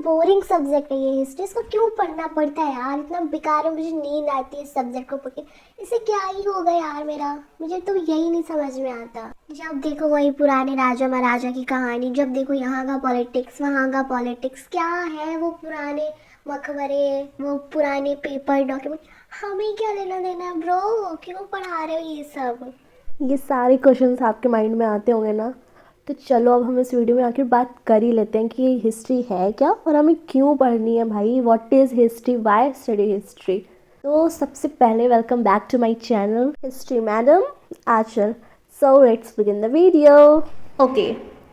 Boring subject है ये history, इसको क्यों पढ़ना पड़ता है यार, इतना बेकार है, मुझे नींद आती है इस सब्जेक्ट को पढ़ के। इससे क्या ही होगा यार मेरा, मुझे तो यही नहीं समझ में आता। जब देखो वही पुराने राजा महाराजा की कहानी, जब देखो यहाँ का पॉलिटिक्स वहाँ का पॉलिटिक्स, क्या है वो पुराने मकबरे, वो पुराने पेपर डॉक्यूमेंट, हमें क्या लेना देना है ब्रो, क्यों पढ़ा रहे हो ये सब। ये सारे क्वेश्चंस आपके माइंड में आते होंगे ना। तो चलो अब हम इस वीडियो में आखिर बात कर ही लेते हैं कि ये हिस्ट्री है क्या और हमें क्यों पढ़नी है भाई। What is history, why study history. तो सबसे पहले welcome back to my channel history madam Achal. So let's begin the video. Okay,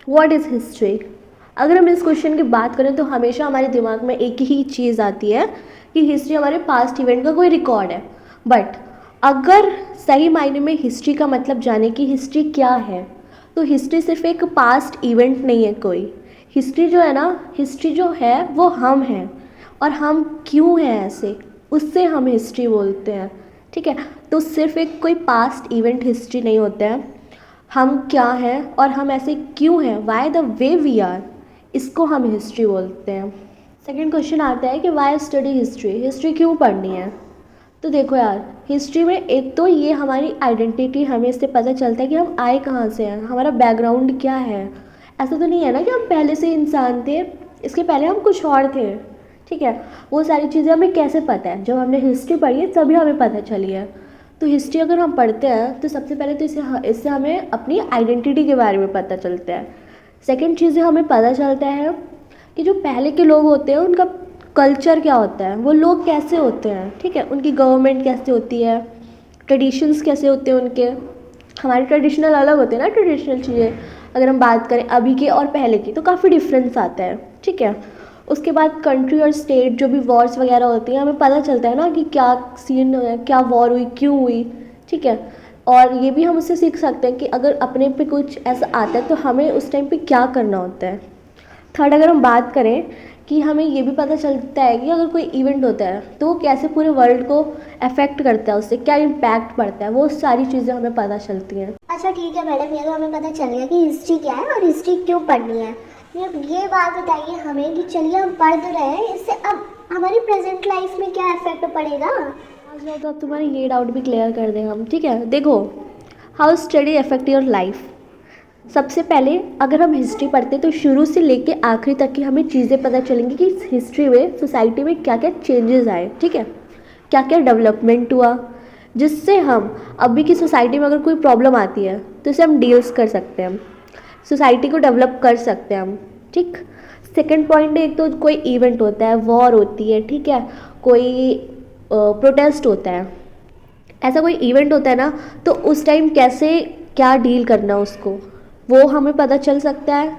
what is history. अगर हम इस क्वेश्चन की बात करें तो हमेशा हमारे दिमाग में एक ही चीज़ आती है कि हिस्ट्री हमारे पास्ट इवेंट का कोई रिकॉर्ड है। बट अगर सही मायने में हिस्ट्री का मतलब जाने कि हिस्ट्री क्या है, तो हिस्ट्री सिर्फ एक पास्ट इवेंट नहीं है कोई। हिस्ट्री जो है ना, हिस्ट्री जो है वो हम हैं, और हम क्यों हैं ऐसे, उससे हम हिस्ट्री बोलते हैं। ठीक है, तो सिर्फ एक कोई पास्ट इवेंट हिस्ट्री नहीं होता है। हम क्या हैं और हम ऐसे क्यों हैं, why the way we are, इसको हम हिस्ट्री बोलते हैं। सेकेंड क्वेश्चन आता है कि वाई स्टडी हिस्ट्री, हिस्ट्री क्यों पढ़नी है। तो देखो यार, हिस्ट्री में एक तो ये हमारी आइडेंटिटी, हमें इससे पता चलता है कि हम आए कहाँ से हैं, हमारा बैकग्राउंड क्या है। ऐसा तो नहीं है ना कि हम पहले से इंसान थे, इसके पहले हम कुछ और थे। ठीक है, वो सारी चीज़ें हमें कैसे पता है, जब हमने हिस्ट्री पढ़ी है तभी हमें पता चली है। तो हिस्ट्री अगर हम पढ़ते हैं तो सबसे पहले तो इससे हमें अपनी आइडेंटिटी के बारे में पता चलता है। सेकेंड चीज़ें हमें पता चलता है कि जो पहले के लोग होते हैं उनका कल्चर क्या होता है, वो लोग कैसे होते हैं। ठीक है, उनकी गवर्नमेंट कैसे होती है, ट्रेडिशंस कैसे होते हैं उनके। हमारे ट्रेडिशनल अलग होते हैं ना, ट्रेडिशनल चीज़ें अगर हम बात करें अभी के और पहले की तो काफ़ी डिफरेंस आता है। ठीक है, उसके बाद कंट्री और स्टेट जो भी वॉर्स वगैरह होती हैं, हमें पता चलता है ना कि क्या सीन है, क्या वॉर हुई, क्यों हुई। ठीक है, और ये भी हम उससे सीख सकते हैं कि अगर अपने पे कुछ ऐसा आता है तो हमें उस टाइम पे क्या करना होता है। थर्ड, अगर हम बात करें कि हमें ये भी पता चलता है कि अगर कोई इवेंट होता है तो वो कैसे पूरे वर्ल्ड को अफेक्ट करता है, उससे क्या इम्पैक्ट पड़ता है, वो सारी चीज़ें हमें पता चलती हैं। अच्छा ठीक है मैडम, ये तो हमें पता चल गया कि हिस्ट्री क्या है और हिस्ट्री क्यों पढ़नी है। ये बात बताइए हमें कि चलिए हम पढ़ तो रहे हैं, इससे अब हमारी प्रेजेंट लाइफ में क्या इफेक्ट पड़ेगा। आज जाओ तो अब तुम्हारे ये डाउट भी क्लियर कर दें हम। ठीक है, देखो, how study affect your life. सबसे पहले अगर हम हिस्ट्री पढ़ते तो शुरू से लेके आखिरी तक की हमें चीज़ें पता चलेंगी कि इस हिस्ट्री में सोसाइटी में क्या क्या चेंजेस आए। ठीक है, क्या क्या डेवलपमेंट हुआ, जिससे हम अभी की सोसाइटी में अगर कोई प्रॉब्लम आती है तो इसे हम डील्स कर सकते हैं, सोसाइटी को डेवलप कर सकते हैं हम। ठीक, सेकंड पॉइंट है, एक तो कोई इवेंट होता है, वॉर होती है, ठीक है, कोई प्रोटेस्ट होता है, ऐसा कोई इवेंट होता है ना, तो उस टाइम कैसे क्या डील करना उसको, वो हमें पता चल सकता है।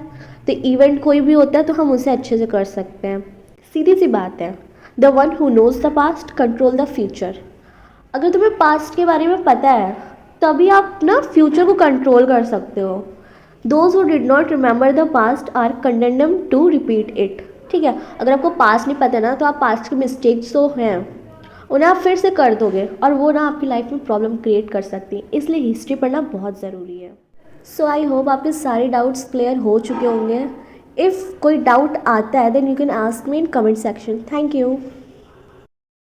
तो इवेंट कोई भी होता है तो हम उसे अच्छे से कर सकते हैं। सीधी सी बात है, the one who knows the past control the future. अगर तुम्हें पास्ट के बारे में पता है तभी आप ना फ्यूचर को कंट्रोल कर सकते हो। Those who did not remember the past are condemned to repeat it. ठीक है, अगर आपको पास्ट नहीं पता ना तो आप पास्ट के मिस्टेक्स तो हैं उन्हें आप फिर से कर दोगे और वो ना आपकी लाइफ में प्रॉब्लम क्रिएट कर सकती है। इसलिए हिस्ट्री पढ़ना बहुत ज़रूरी है। सो आई होप आपके सारे डाउट्स क्लियर हो चुके होंगे। इफ़ कोई डाउट आता है then you can ask me in comment section. Thank you.